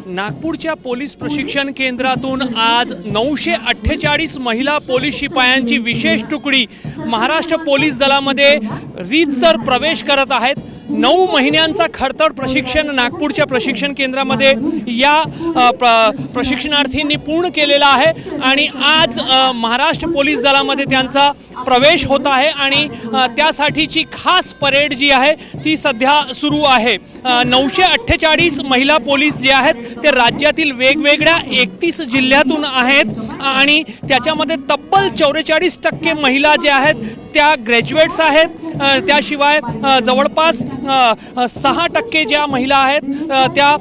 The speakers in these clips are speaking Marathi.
नागपूरच्या पोलीस प्रशिक्षण केंद्रातून आज 948 महिला पोलीस शिपायांची विशेष तुकडी महाराष्ट्र पोलीस दलामध्ये रीतसर प्रवेश करत आहेत। 9 महिन्यांचा खडतर प्रशिक्षण नागपूरच्या प्रशिक्षण केंद्रामध्ये या प्रशिक्षणार्थींनी पूर्ण केलेला आहे आणि आज महाराष्ट्र पोलीस दलामध्ये त्यांचा प्रवेश होत आहे आणि त्यासाठीची खास परेड जी आहे ती सध्या सुरू आहे। 948 महिला पोलीस जे आहेत ते राज्यातील वेगवेगळ्या 31 जिल्ह्यातून आहेत आणि त्याच्यामध्ये तब्बल 44% महिला जे आहेत त्या ग्रॅज्युएट्स आहेत। त्याशिवाय जवळपास 6% ज्या महिला आहेत त्या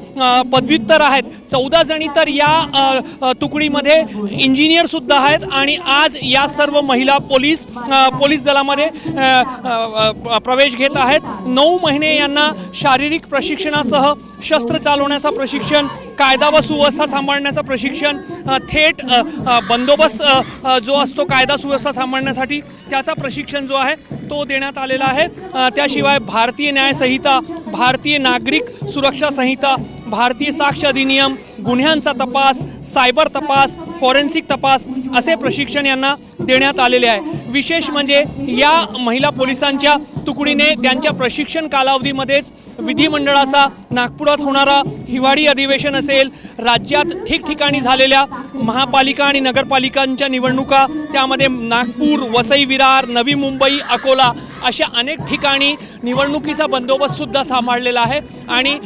पदव्युत्तर आहेत। 14 जणी तर या तुकडीमध्ये इंजिनियर सुद्धा आहेत आणि आज या सर्व महिला पोलीस दलामध्ये प्रवेश घेत आहेत। 9 महिने यांना शारीरिक प्रशिक्षणासह शस्त्र चालवण्याचा प्रशिक्षण, कायदा व सुव्यवस्था सांभाळण्याचा प्रशिक्षण, थेट बंदोबस्त जो असतो कायदा सुव्यवस्था सांभाळण्यासाठी त्याचा प्रशिक्षण जो आहे तो देण्यात आलेला आहे। त्याशिवाय भारतीय न्याय संहिता, भारतीय नागरिक सुरक्षा संहिता, भारतीय साक्ष अधिनियम, गुन्ह्यांचा तपास, सायबर तपास, फॉरेन्सिक तपास असे प्रशिक्षण यांना देण्यात आलेले आहे। विशेष म्हणजे या महिला पोलिसांच्या तुकडीने त्यांच्या प्रशिक्षण कालावधीमध्येच विधिमंडळाचा नागपुरात होणारा हिवाळी अधिवेशन असेल, राज्यात ठिकठिकाणी झालेल्या महापालिका आणि नगरपालिकांच्या निवडणुका, त्यामध्ये नागपूर, वसई विरार, नवी मुंबई, अकोला अशा अनेक ठिकाणी निवडणुकीचा बंदोबस्त सुद्धा सांभाळलेला आहे आणि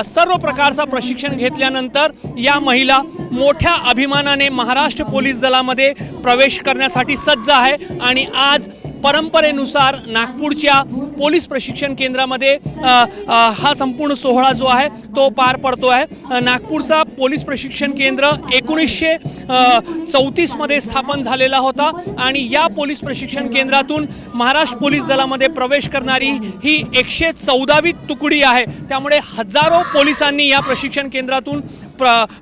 सर्व प्रकारचा प्रशिक्षण घेतल्यानंतर या महिला मोठ्या अभिमानाने महाराष्ट्र पोलीस दलामध्ये प्रवेश करण्यासाठी सज्ज आहे आणि आज परंपरेनुसार नागपूरच्या पोलीस प्रशिक्षण केंद्रामध्ये हा संपूर्ण सोहळा जो आहे तो पार पडतो आहे। नागपूरचा पोलीस प्रशिक्षण केंद्र 1934 मध्ये स्थापन झालेला होता आणि या पोलीस प्रशिक्षण केंद्रातून महाराष्ट्र पोलीस दलामध्ये प्रवेश करणारी ही 114वी तुकडी आहे। त्यामुळे हजारो पोलिसांनी या प्रशिक्षण केंद्रातून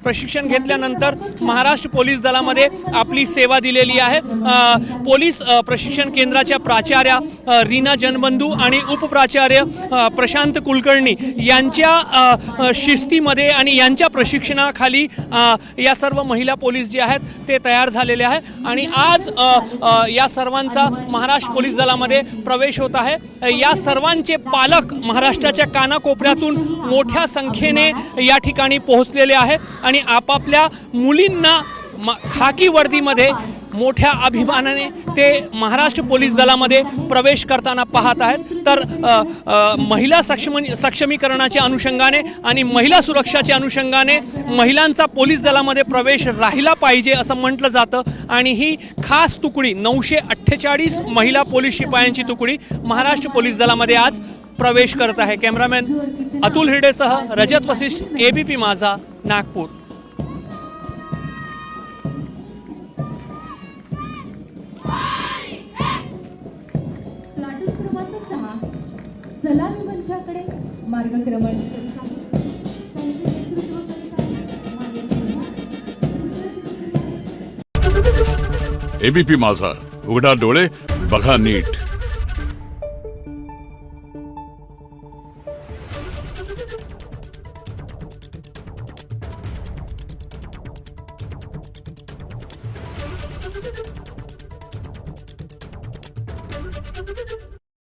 प्रशिक्षण घेतल्यानंतर महाराष्ट्र पोलीस दलामध्ये आपली सेवा दिलेली आहे। पोलीस प्रशिक्षण केंद्राच्या प्राचार्या रीना जनबंधू आणि उपप्राचार्य प्रशांत कुलकर्णी यांच्या शिस्तीमध्ये आणि यांच्या प्रशिक्षणाखाली या सर्व महिला पोलीस जे आहेत ते तयार झालेले आहे आणि आज या सर्वांचा महाराष्ट्र पोलीस दलामध्ये प्रवेश होत आहे। या सर्वांचे पालक महाराष्ट्राच्या कानाकोपऱ्यातून मोठ्या संख्येने या ठिकाणी पोहोचलेले आहेत आणि आपापल्या मुलींना खाकी वर्दीमध्ये मोठ्या अभिमानाने ते महाराष्ट्र पोलीस दलामध्ये प्रवेश करताना पाहत आहेत। तर महिला सक्षमीकरणाच्या अनुषंगाने आणि महिला सुरक्षाच्या अनुषंगाने महिलांचा पोलीस दलामध्ये प्रवेश राहिला पाहिजे असं म्हटलं जातं आणि ही खास तुकडी 948 महिला पोलीस शिपायांची तुकडी महाराष्ट्र पोलीस दलामध्ये आज प्रवेश करत आहे। कॅमेरामॅन अतुल हिरडेसह रजत वशिष्ठ, ABP माझा, नागपूर। प्लाटून क्रमांक 6 सलामी मंचाकडे मार्गक्रमण ABP माझा, उघडा डोळे बघा नीट।